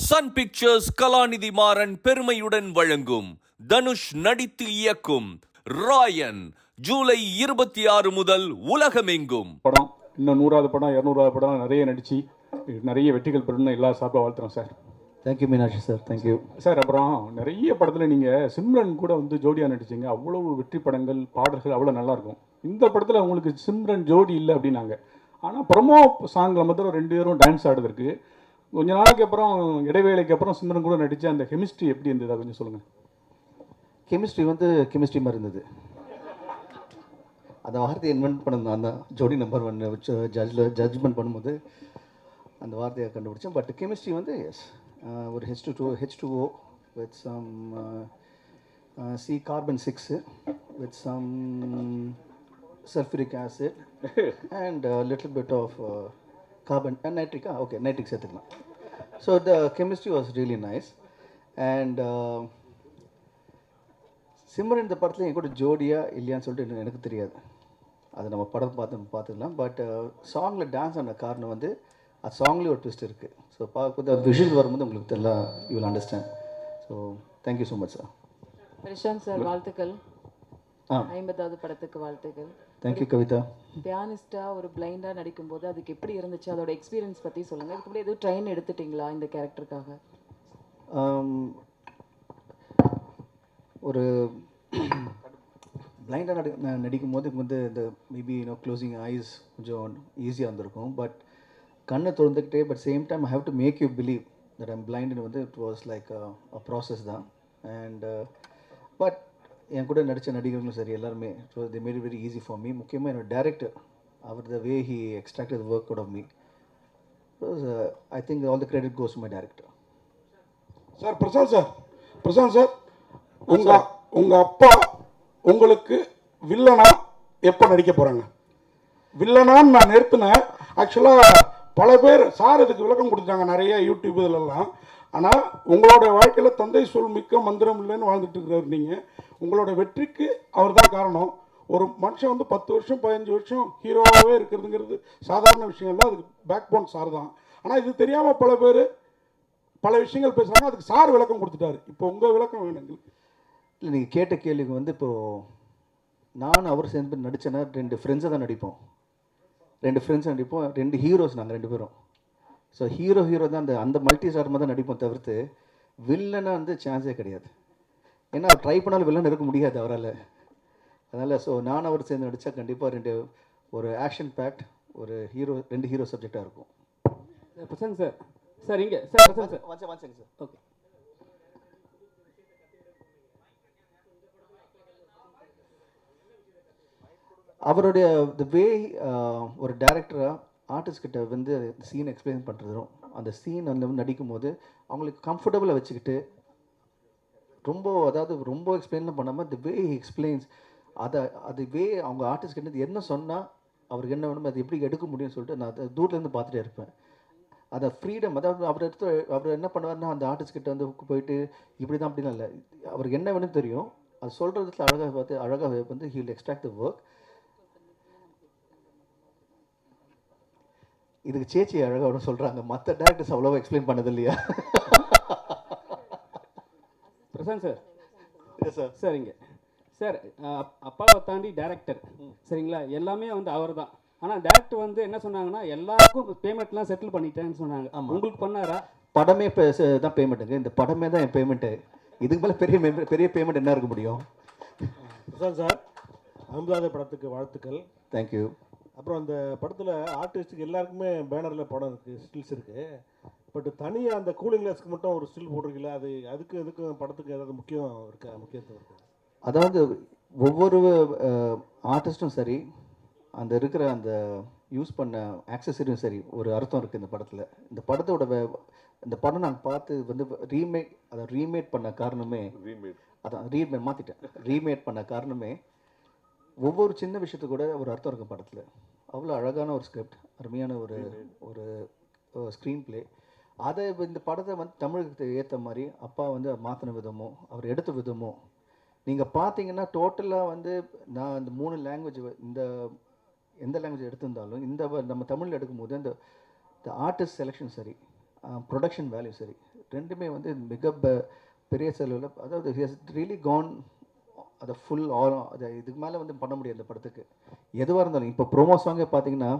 Sun pictures கலாநிதி மாறன் பெருமையுடன் வழங்கும் தனுஷ் நடித்து இயக்கும் ராயன் ஜூலை 26 முதல் உலகமெங்கும். படம் இன்னும் 100வது படம் 200வது படம் நிறைய நடிச்சு நிறைய வெற்றிகள் பெறணும் எல்லா சார்பாக வாழ்த்துறோம் sir. Thank you Meenakshi sir, thank you sir. அப்புறம் நிறைய படத்தில் நீங்கள் சிம்ரன் கூட ஜோடியாக நடிச்சிங்க. அவ்வளவு வெற்றி படங்கள், பாடல்கள் அவ்வளோ நல்லாயிருக்கும். இந்த படத்தில் உங்களுக்கு சிம்ரன் ஜோடி இல்லை அப்படின்னாங்க. ஆனால் ப்ரொமோ சாங்கில் மாத்திரம் 2 பேரும் டான்ஸ் ஆடுறதுக்கு கொஞ்ச நாளைக்கு அப்புறம், இடைவேளைக்கு அப்புறம் சிம்ரன் கூட நடித்த அந்த கெமிஸ்ட்ரி எப்படி இருந்தது கொஞ்சம் சொல்லுங்கள். கெமிஸ்ட்ரி மாதிரி இருந்தது. அந்த வார்த்தையை இன்வென்ட் பண்ணணும். அந்த ஜோடி நம்பர் 1 வச்சு ஜட்ஜ்மெண்ட் பண்ணும்போது அந்த வார்த்தையை கண்டுபிடிச்சேன். பட் கெமிஸ்ட்ரி எஸ், ஒரு H2O with some C carbon 6 with some sulfuric acid and a little bit of carbon and nitric. Okay, nitric சேர்த்துக்கலாம். So the chemistry was really nice. And Simran இந்த படத்தில் என் கூட ஜோடியா இல்லையான்னு சொல்லிட்டு எனக்கு தெரியாது. அது நம்ம படம் பார்த்துக்கலாம். பட் சாங்கில் டான்ஸ் ஆன காரணம் அது சாங்லேயே ஒரு ட்விஸ்ட் இருக்குது. ஸோ பார்க்கும்போது விஷுவல் வரும்போது உங்களுக்கு தெரியலாம், you will understand. So thank you so much sir. Prashanth sir, வாழ்த்துக்கள். 50வது படத்துக்கு வாழ்த்துக்கள். தேங்க்யூ கவிதா. பியானிஸ்டா ஒரு பிளைண்டாக நடிக்கும்போது அதுக்கு எப்படி இருந்துச்சு, அதோட எக்ஸ்பீரியன்ஸ் பற்றி சொல்லுங்கள். இதுக்கு முன்னாடி எதுவும் ட்ரெயின் எடுத்துட்டிங்களா இந்த கேரக்டருக்காக? ஒரு பிளைண்டாக நடிக்கும் போது இந்த மேபி க்ளோசிங் ஐஸ் கொஞ்சம் ஈஸியாக இருந்திருக்கும். பட் கண்ணை திறந்துக்கிட்டே but same time I have to make you believe that I'm பிளைண்டுன்னு it was like a process தான். அண்ட் பட் என் கூட நடித்த நடிகர்களும் சரி எல்லாருமே, so they made it very easy for me. முக்கியமாக என்னோட டேரக்டர், அவர் the way he extracted the work out of me. I think all the credit goes to my director. Sir Prashanth sir, உங்கள் அப்பா உங்களுக்கு வில்லனா எப்போ நடிக்க போகிறாங்க? வில்லனான்னு நான் நிறுத்தினேன். ஆக்சுவலாக பல பேர் சார் இதுக்கு விளக்கம் கொடுத்துட்டாங்க நிறைய யூடியூப் இதிலெல்லாம். ஆனால் உங்களோட வாழ்க்கையில் தந்தை சொல் மிக்க மந்திரம் இல்லைன்னு வாழ்ந்துட்டு இருக்கிறவர் நீங்கள். உங்களோட வெற்றிக்கு அவர் தான் காரணம். ஒரு மனுஷன் 10 வருஷம் 15 வருஷம் ஹீரோவாகவே இருக்கிறதுங்கிறது சாதாரண விஷயம் இல்லை. அதுக்கு பேக் போன் சார் தான். ஆனால் இது தெரியாமல் பல பேர் பல விஷயங்கள் பேசுகிறாங்க. அதுக்கு சார் விளக்கம் கொடுத்துட்டாரு. இப்போ உங்கள் விளக்கம் வேணும் எங்களுக்கு. இல்லை, நீங்கள் கேட்ட கேள்விக்கு இப்போது நான் அவர் சேர்ந்து நடித்தேன்னா 2 ஃப்ரெண்ட்ஸை தான் நடிப்போம். 2 ஃப்ரெண்ட்ஸ் நடிப்போம். 2 ஹீரோஸ் நாங்கள் 2 பேரும். ஸோ ஹீரோ தான் அந்த மல்டி ஸ்டார்மாக தான் நடிப்போம் தவிர்த்து வில்லனாக சான்ஸே கிடையாது. ஏன்னா ட்ரை பண்ணாலும் வில்லன் இருக்க முடியாது அவரால். அதனால் ஸோ நான் அவர் சேர்ந்து நடித்தா கண்டிப்பாக ஒரு ஆக்ஷன் பேக்ட் ஒரு 2 ஹீரோ சப்ஜெக்டாக இருக்கும். பிரசாந்த் சார், சார் இங்கே சார் வாங்க சார். ஓகே, அவருடைய த வே ஒரு டேரக்டராக ஆர்டிஸ்ட் கிட்ட சீன் எக்ஸ்பிளைன் பண்ணுறதும் அந்த சீன் நடிக்கும் போது அவங்களுக்கு கம்ஃபர்டபுளாக வச்சுக்கிட்டு ரொம்ப எக்ஸ்பிளைன்லாம் பண்ணாமல் த வே எக்ஸ்பிளைன்ஸ் அது வே அவங்க ஆர்டிஸ்ட் கிட்ட என்ன சொன்னால் அவருக்கு என்ன வேணும் அது எப்படி எடுக்க முடியும்னு சொல்லிட்டு நான் தூரத்துலேருந்து பார்த்துட்டே இருப்பேன். அதை ஃப்ரீடம், அதாவது அவர் என்ன பண்ணுவார்னா அந்த ஆர்டிஸ்ட் கிட்ட போயிட்டு இப்படி தான் அப்படிலாம் இல்லை, அவருக்கு என்ன வேணும்னு தெரியும். அது சொல்கிறதுல அழகாக he will extract the work. இதுக்கு சேச்சி அழகாக சொல்கிறாங்க, மற்ற டேரக்டர்ஸ் அவ்வளோவா எக்ஸ்பிளைன் பண்ணது இல்லையா? பிரசாந்த் சார், சார் சரிங்க சார். அப்பாவை தாண்டி டேரக்டர் சரிங்களா, எல்லாமே அவர் தான். ஆனால் டேரக்டர் என்ன சொன்னாங்கன்னா எல்லாருக்கும் பேமெண்ட்லாம் செட்டில் பண்ணிட்டேன்னு சொன்னாங்க. ஆமாம், உங்களுக்கு பண்ணாரா? படமே தான் பேமெண்ட்டுங்க. இந்த படமே தான் என் பேமெண்ட்டு. இதுக்கு மேலே பெரிய பேமெண்ட் என்ன இருக்க முடியும்? பிரசாந்த் சார், 50வது படத்துக்கு வாழ்த்துக்கள். தேங்க்யூ. அப்புறம் அந்த படத்தில் ஆர்டிஸ்ட்டுக்கு எல்லாருக்குமே பேனரில் படம் இருக்குது, ஸ்டில்ஸ் இருக்குது. பட் தனியாக அந்த கூலிங் கிளாஸ்க்கு மட்டும் ஒரு ஸ்டில் போட்டிருக்கீங்களா? அதுக்கு படத்துக்கு ஏதாவது முக்கியத்துவம் இருக்குது? அதாவது ஒவ்வொரு ஆர்டிஸ்ட்டும் சரி, அந்த இருக்கிற அந்த யூஸ் பண்ண ஆக்சசரியும் சரி, ஒரு அர்த்தம் இருக்குது இந்த படத்தில். இந்த படம் நான் பார்த்து ரீமேட் பண்ண காரணமே ரீமேட் பண்ண காரணமே ஒவ்வொரு சின்ன விஷயத்துக்கு கூட ஒரு அர்த்தம் இருக்கும் படத்தில். அவ்வளோ அழகான ஒரு ஸ்கிரிப்ட், அருமையான ஒரு ஸ்க்ரீன் பிளே. அதை இந்த படத்தை தமிழுக்கு ஏற்ற மாதிரி அப்பா மாற்றின விதமோ அவர் எடுத்த விதமோ நீங்கள் பார்த்தீங்கன்னா டோட்டலாக நான் இந்த 3 லாங்குவேஜ் எந்த லாங்குவேஜ் எடுத்திருந்தாலும் நம்ம தமிழில் எடுக்கும்போது அந்த ஆர்டிஸ்ட் செலெக்ஷன் சரி, ப்ரொடக்ஷன் வேல்யூ சரி, ரெண்டுமே வந்து பெரிய செலவில், அதாவது ஹி ஹஸ் ரியலி கான் அதை ஃபுல் அதை இதுக்கு மேலே வந்து பண்ண முடியாது இந்த படத்துக்கு. எதுவாக இருந்தாலும் இப்போ ப்ரோமோ சாங்கே பார்த்தீங்கன்னா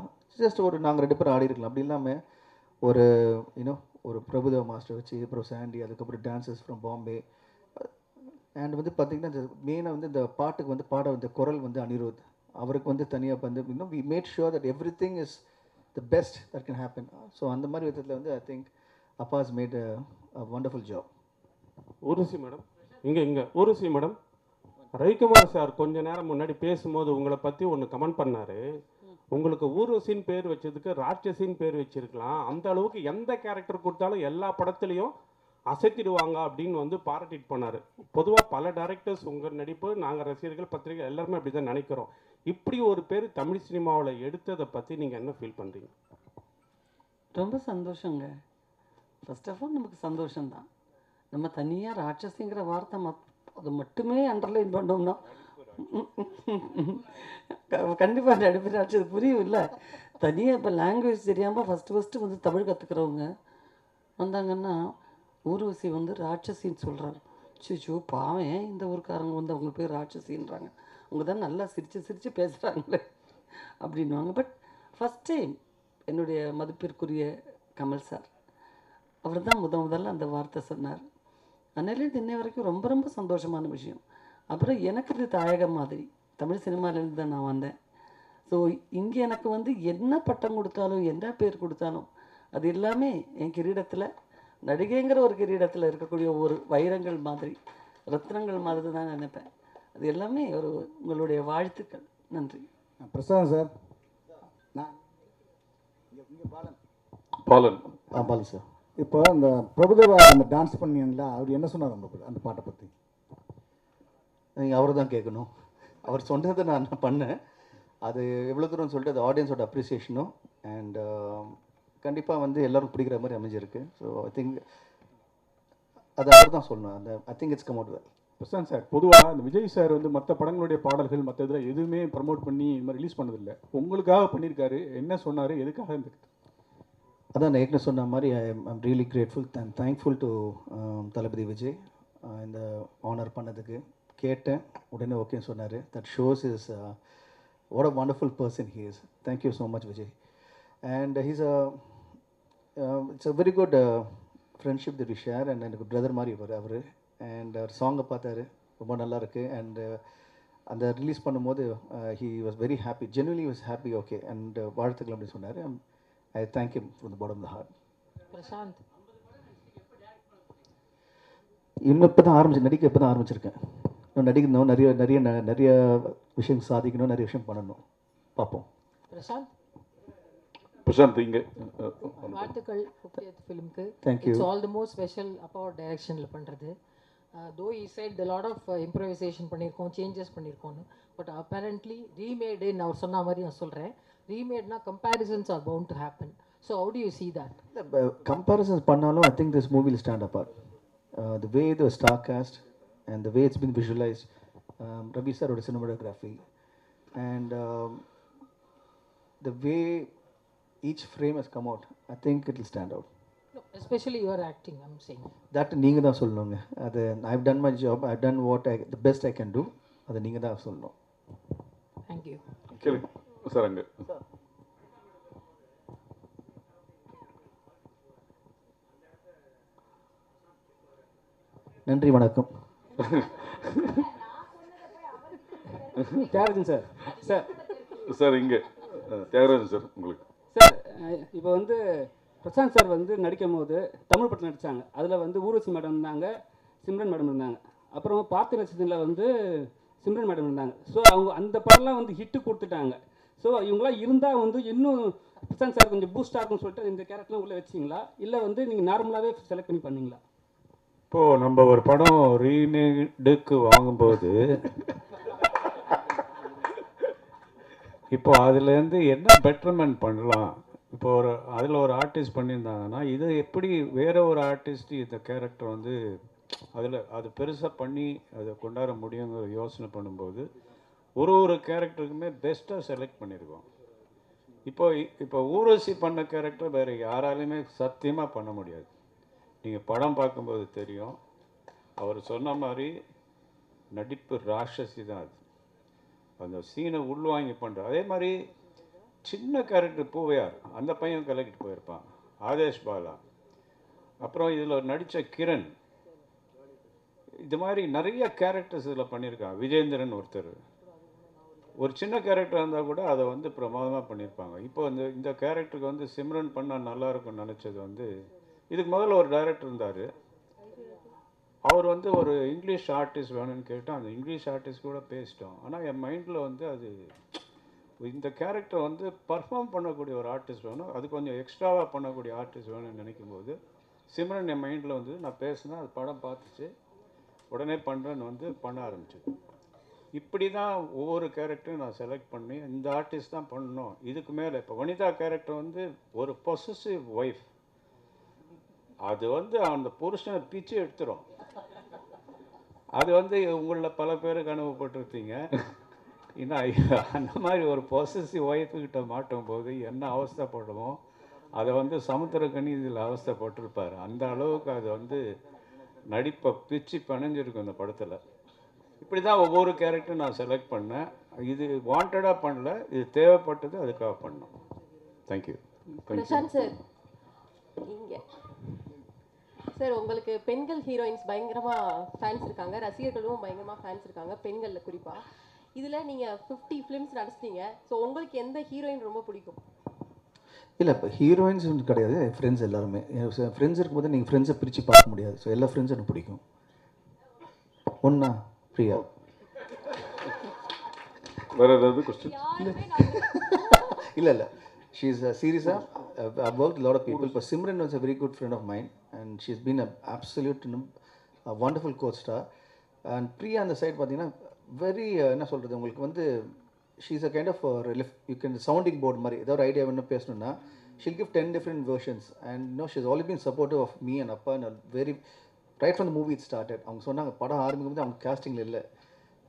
ஜஸ்ட் ஒரு நாங்கள் 2 பேரும் ஆடி இருக்கலாம். அப்படி இல்லாமல் ஒரு ஒரு பிரபுதேவா மாஸ்டர் வச்சு, அப்புறம் சாண்டி, அதுக்கப்புறம் டான்சர்ஸ் ஃப்ரம் பாம்பே, அண்ட் வந்து பார்த்தீங்கன்னா இந்த மெயினாக வந்து இந்த பாட்டுக்கு வந்து பாட இந்த குரல் வந்து அனிருத், அவருக்கு வந்து தனியாக வந்து we made sure that everything is the best that can happen. So அந்த மாதிரி விதத்தில் வந்து ஐ திங்க் அப்பா has made a wonderful job. Urvashi madam, இங்கே ஊர்வசி மேடம், ரவிக்குமார் சார் கொஞ்ச நேரம் முன்னாடி பேசும்போது உங்களை பற்றி ஒன்று கமெண்ட் பண்ணார். உங்களுக்கு ஊர்வசின்னு பேர் வச்சதுக்கு ராட்சசின்னு பேர் வச்சிருக்கலாம், அந்த அளவுக்கு எந்த கேரக்டர் கொடுத்தாலும் எல்லா படத்துலையும் அசைத்திடுவாங்க அப்படின்னு வந்து பாராட்டிட்டு போனார். பொதுவாக பல டைரக்டர்ஸ் உங்கள் நடிப்பு, நாங்கள் ரசிகர்கள், பத்திரிகை எல்லாருமே அப்படி தான் நினைக்கிறோம். இப்படி ஒரு பேர் தமிழ் சினிமாவில் எடுத்ததை பற்றி நீங்கள் என்ன ஃபீல் பண்ணுறீங்க? ரொம்ப சந்தோஷங்க. ஃபர்ஸ்ட் ஆஃப் ஆல் நமக்கு சந்தோஷம்தான். நம்ம தனியாக ராட்சசிங்கிற வார்த்தை அது மட்டுமே அண்டர்லைன் பண்ணோம்னா கண்டிப்பாக நடிப்பு ராட்சது புரியும் இல்லை. தனியாக இப்போ லாங்குவேஜ் தெரியாமல் ஃபஸ்ட்டு வந்து தமிழ் கற்றுக்கிறவங்க வந்தாங்கன்னா ஊர்வசி வந்து ராட்சசின்னு சொல்கிறாங்க. சிச்சோ பாவம், ஏன் இந்த ஊருக்காரங்க வந்து அவங்க பேர் ராட்சசின்றாங்க, அவங்க தான் நல்லா சிரித்து பேசுகிறாங்களே அப்படின்வாங்க. பட் ஃபஸ்ட் டைம் என்னுடைய மதிப்பிற்குரிய கமல் சார் அவர் தான் முதல்ல அந்த வார்த்தை சொன்னார். அதனாலேருந்து இன்னை வரைக்கும் ரொம்ப ரொம்ப சந்தோஷமான விஷயம். அப்புறம் எனக்கு இது தாயகம் மாதிரி, தமிழ் சினிமாவிலேருந்து தான் நான் வந்தேன். ஸோ இங்கே எனக்கு வந்து என்ன பட்டம் கொடுத்தாலும் என்ன பேர் கொடுத்தாலும் அது எல்லாமே என் கிரீடத்தில், நடிகைங்கிற ஒரு கிரீடத்தில் இருக்கக்கூடிய ஒரு வைரங்கள் மாதிரி, ரத்னங்கள் மாதிரி தான் நினைப்பேன். அது எல்லாமே உங்களுடைய வாழ்த்துக்கள். நன்றி. பிரசாத் சார். பாலன். பாலன் சார், இப்போ இந்த பிரபுதேவா அந்த டான்ஸ் பண்ணீங்களா, அவர் என்ன சொன்னார் அந்த பாட்டை பற்றி? நீங்கள் அவரை தான் கேட்கணும். அவர் சொன்னதை நான் பண்ணேன். அது எவ்வளோ தூரம் சொல்லிட்டு அது ஆடியன்ஸோட அப்ரிசியேஷனும் அண்ட் கண்டிப்பாக வந்து எல்லோரும் பிடிக்கிற மாதிரி அமைஞ்சிருக்கு. ஸோ ஐ திங்க் அது அவர் தான் சொல்லணும். அந்த I think it's come out well. Prashanth sir, பொதுவாக இந்த விஜய் சார் வந்து மற்ற படங்களுடைய பாடல்கள் மற்ற இதில் எதுவுமே ப்ரமோட் பண்ணி இந்த மாதிரி ரிலீஸ் பண்ணதில்லை. உங்களுக்காக பண்ணியிருக்காரு. என்ன சொன்னார், எதுக்காக இந்த? அதான் நான் ஏற்கனவே சொன்ன மாதிரி I'm really grateful and thankful to Thalapathy Vijay இந்த ஆனர் பண்ணதுக்கு. கேட்டேன், உடனே ஓகேன்னு சொன்னார். That shows is what a wonderful person he is. Thank you so much Vijay. And he's it's a very good friendship that we share. And எனக்கு பிரதர் மாதிரி அவர். And அவர் சாங்கை பார்த்தாரு, ரொம்ப நல்லா இருக்குது. அண்ட் அந்த ரிலீஸ் பண்ணும்போது he was very happy, genuinely was happy. Okay and வாழ்த்துக்கள் அப்படின்னு சொன்னார். I thank him from the bottom of the heart. Prashanth, இன்னும் இப்போ தான் ஆரம்பிச்சிருக்கேன். இன்னும் நடிக்கணும், நிறைய விஷயம் சாதிக்கணும், நிறைய விஷயம் பண்ணணும். பார்ப்போம். பிரசாந்த் இங்கே வாழ்த்துக்கள் 50th ஃபிலிம்க்கு. Thank you. It's all the more special அப்பாவோட டைரக்ஷனில் பண்ணுறது. Though we said lot of improvisation பண்ணியிருக்கோம், சேஞ்சஸ் பண்ணியிருக்கோன்னு. பட் அப்பேரண்ட்லி ரீமேடுன்னு அவர் சொன்ன மாதிரி நான் சொல்கிறேன். ரீமேட்னா comparisons are bound to happen. So how do you see that? Comparisons பண்ணாலும் I think this movie will stand apart. The way the star cast and the way it's been visualized, Ravi saroda cinematography and the way each frame has come out, I think it will stand out. No, especially your acting, I'm saying. That நீங்கள் தான் சொல்லணுங்க. அது I've done my job, I've done the best I can do. அதை நீங்கள் தான் சொல்லணும். Thank you. கேளுங்க sir. அங்கே நன்றி, வணக்கம். தியாகராஜன் சார். சார் இங்கே தியாகராஜன் சார் உங்களுக்கு. சார், இப்போ வந்து பிரசாந்த் சார் வந்து நடிக்கும் போது தமிழ் படத்தில் நடித்தாங்க. அதில் வந்து ஊர்வசி மேடம் இருந்தாங்க, சிம்ரன் மேடம் இருந்தாங்க. அப்புறம் பார்த்து நட்சத்திரத்தில் வந்து சிம்ரன் மேடம் இருந்தாங்க. ஸோ அவங்க அந்த படம்லாம் வந்து ஹிட்டு கொடுத்துட்டாங்க. ஸோ இவங்களாம் இருந்தால் வந்து இன்னும் பிரசாந்த் சார் கொஞ்சம் பூஸ்ட் ஆகும்னு சொல்லிட்டு இந்த கேரக்டர்லாம் உள்ளே வச்சிங்களா, இல்லை வந்து நீங்கள் நார்மலாகவே செலக்ட் பண்ணி பண்ணீங்களா? இப்போது நம்ம ஒரு படம் ரீமேடுக்கு வாங்கும்போது இப்போ அதுலேருந்து என்ன பெட்டர்மெண்ட் பண்ணலாம், இப்போ அதில் ஒரு ஆர்டிஸ்ட் பண்ணியிருந்தாங்கன்னா இது எப்படி வேறு ஒரு ஆர்டிஸ்ட் இந்த கேரக்டர் வந்து அது பெருசாக பண்ணி அதை கொண்டாட முடியுங்கிற யோசனை பண்ணும்போது ஒரு கேரக்டருக்குமே பெஸ்ட்டாக செலக்ட் பண்ணியிருக்கோம். இப்போ ஊர்வசி பண்ண கேரக்டர் வேறு யாராலையுமே சத்தியமாக பண்ண முடியாது. நீங்கள் படம் பார்க்கும்போது தெரியும். அவர் சொன்ன மாதிரி நடிப்பு ராட்சசி தான் அது. அந்த சீனை உள்வாங்கி பண்ணுற. அதே மாதிரி சின்ன கேரக்டர் பூவையார், அந்த பையன் கலக்கிட்டு போயிருப்பான். ஆதேஷ் பாலா, அப்புறம் இதில் நடித்த கிரண், இது மாதிரி நிறைய கேரக்டர்ஸ் இதில் பண்ணியிருக்காங்க. விஜேந்திரன் ஒருத்தர், ஒரு சின்ன கேரக்டர் இருந்தால் கூட அதை வந்து பிரமாதமாக பண்ணியிருப்பாங்க. இப்போ இந்த கேரக்டருக்கு வந்து சிம்ரன் பண்ணால் நல்லாயிருக்கும்னு நினச்சது வந்து, இதுக்கு முதல்ல ஒரு டைரக்டர் இருந்தார். அவர் வந்து ஒரு இங்கிலீஷ் ஆர்டிஸ்ட் வேணும்னு கேட்டால் அந்த இங்கிலீஷ் ஆர்டிஸ்ட் கூட பேசிட்டோம். ஆனால் என் மைண்டில் வந்து அது இந்த கேரக்டர் வந்து பர்ஃபார்ம் பண்ணக்கூடிய ஒரு ஆர்டிஸ்ட் வேணும், அது கொஞ்சம் எக்ஸ்ட்ராவாக பண்ணக்கூடிய ஆர்டிஸ்ட் வேணும்னு நினைக்கும்போது சிம்ரன் என் மைண்டில் வந்து நான் பேசினேன். அது படம் பார்த்துச்சு, உடனே பண்ணுறேன்னு வந்து பண்ண ஆரம்பிச்சது. இப்படி தான் ஒவ்வொரு கேரக்டரும் நான் செலக்ட் பண்ணி இந்த ஆர்டிஸ்ட் தான் பண்ணணும். இதுக்கு மேலே இப்போ வனிதா கேரக்டர் வந்து ஒரு பொசசிவ் ஒய்ஃப், அது வந்து அந்த புருஷனை பிச்சு எடுத்துரும். அது வந்து உங்களில் பல பேருக்கு அனுபவப்பட்டிருப்பீங்க. ஏன்னா அந்த மாதிரி ஒரு பொசசிவ் ஒய்ஃபுக்கிட்ட மாட்டும் போது என்ன அவஸ்தைப்படுமோ அதை வந்து சமுத்திரக்கனி இதில் அவஸ்தைப்பட்டிருப்பார். அந்த அளவுக்கு அது வந்து நடிப்பை பிச்சு பிணைஞ்சிருக்கும் இந்த படத்தில். இப்படி தான் ஒவ்வொரு கேரக்டரும் நான் செலக்ட் பண்ணேன். இது வாண்டடாக பண்ணல, இது தேவைப்பட்டது, அதுக்காக பண்ணோம். தேங்க்யூ. பிரசாந்த் சார், இங்கே சார் உங்களுக்கு பெண்கள் ஹீரோயின்ஸ் பயங்கரமாக ஃபேன்ஸ் இருக்காங்க, ரசிகர்களும் பயங்கரமாக ஃபேன்ஸ் இருக்காங்க, பெண்களில் குறிப்பாக. இதில் நீங்கள் 50 ஃபிலிம்ஸ் நடிச்சிட்டீங்க. ஸோ உங்களுக்கு எந்த ஹீரோயின் ரொம்ப பிடிக்கும்? இல்லை, இப்போ ஹீரோயின்ஸ் கிடையாது, என் ஃப்ரெண்ட்ஸ் எல்லாருமே. என் ஃப்ரெண்ட்ஸ் இருக்கும்போது நீங்கள் ஃப்ரெண்ட்ஸை பிரித்து பார்க்க முடியாது. ஸோ எல்லா ஃப்ரெண்ட்ஸும் எனக்கு பிடிக்கும். ஒன்றா பிரியா. வேறு ஏதாவது கொஸ்டின்? இல்லை இல்லை, ஷீ இஸ் சீரியஸாக I've worked with a lot of people. But Simran was a very good friend of mine, and she's been an absolute a wonderful co-star. And Priya on the side பார்த்தீங்கன்னா very என்ன சொல்கிறது உங்களுக்கு வந்து she's a kind of you can sounding board மாதிரி ஏதாவது idea வேணும் பேசணும்னா she'll give 10 different versions. And she's always been supportive of me and Appa, and very right from the movie it started. அவங்க சொன்னாங்க படம் ஆரம்பிக்கும் போது அவங்க castingல இல்லை.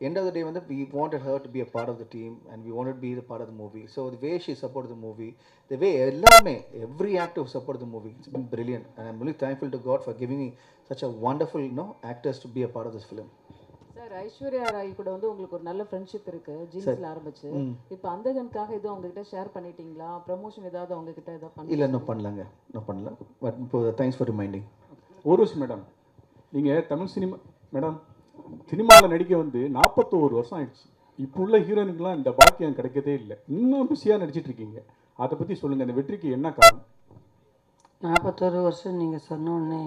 End of the day வந்து we wanted her to be a part of the team, and we wanted to be the part of the movie. So the way she supported the movie, the way எல்லாமே every actor supported the movie, it's been brilliant. And I'm really thankful to God for giving me such a wonderful actors to be a part of this film. Sir, Aishwarya Rai கூட வந்து உங்களுக்கு ஒரு நல்ல friendship இருக்கு, ஜீன்ஸ்ல ஆரம்பிச்சு. இப்போ அந்தகனுக்காக எதுவும் உங்ககிட்ட ஷேர் பண்ணிட்டீங்களா? ப்ரமோஷன் ஏதாவது உங்ககிட்ட ஏதாவது பண்ணி? இல்லை, இன்னும் பண்ணலங்க, இன்னும் பண்ணல. பட் இப்போ thanks for reminding. Urvashi madam, நீங்கள் தமிழ் சினிமா மேடம் சினிமாவில் நடிக்க வந்து 41 வருஷம் ஆயிடுச்சு. இப்போ உள்ள ஹீரோயினுக்கெலாம் இந்த பாக்கியம் கிடைக்கதே இல்லை. இன்னும் பிஸியாக நடிச்சிட்டு இருக்கீங்க. அதை பற்றி சொல்லுங்கள், இந்த வெற்றிக்கு என்ன காரணம்? 41 வருஷம் நீங்கள் சொன்னோடனே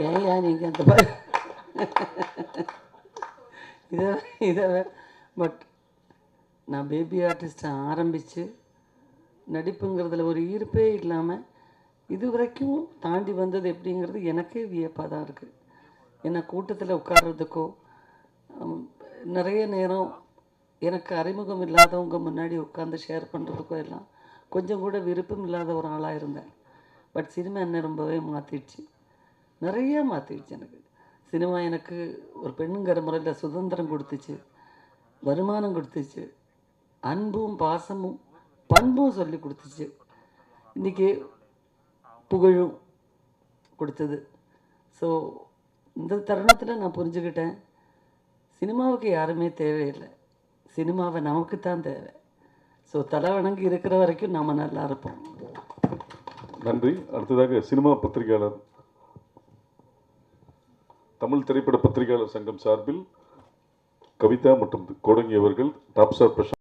ஏயா நீங்கள் அந்த மாதிரி இதை பட் நான் பேபி ஆர்டிஸ்ட்டை ஆரம்பித்து நடிப்புங்கிறதுல ஒரு ஈர்ப்பே இல்லாமல் இது வரைக்கும் தாண்டி வந்தது எப்படிங்கிறது எனக்கே வியப்பாக தான் இருக்குது. ஏன்னா கூட்டத்தில் உட்கார்றதுக்கோ நிறைய நேரம் எனக்கு அறிமுகம் இல்லாதவங்க முன்னாடி உட்காந்து ஷேர் பண்ணுறதுக்கோ எல்லாம் கொஞ்சம் கூட விருப்பம் இல்லாத ஒரு ஆளாக இருந்தேன். பட் சினிமா என்ன ரொம்பவே மாற்றிடுச்சு, நிறைய மாற்றிடுச்சு. எனக்கு சினிமா எனக்கு ஒரு பெண்ணுங்கிற முறையில் சுதந்திரம் கொடுத்துச்சு, வருமானம் கொடுத்துச்சு, அன்பும் பாசமும் பண்பும் சொல்லி கொடுத்துச்சு, இன்றைக்கி புகழும் கொடுத்தது. ஸோ இந்த தருணத்தில் நான் புரிஞ்சுக்கிட்டேன், சினிமாவுக்கு யாருமே தேவையில்லை, சினிமாவை நமக்கு தான் தேவை. ஸோ தலை வணங்கி இருக்கிற வரைக்கும் நாம் நல்லா இருப்போம். நன்றி. அடுத்ததாக சினிமா பத்திரிகையாளர், தமிழ் திரைப்பட பத்திரிகையாளர் சங்கம் சார்பில் கவிதா மற்றும் கோடங்கி அவர்கள் டாப் ஸ்டார் பிரசாந்த்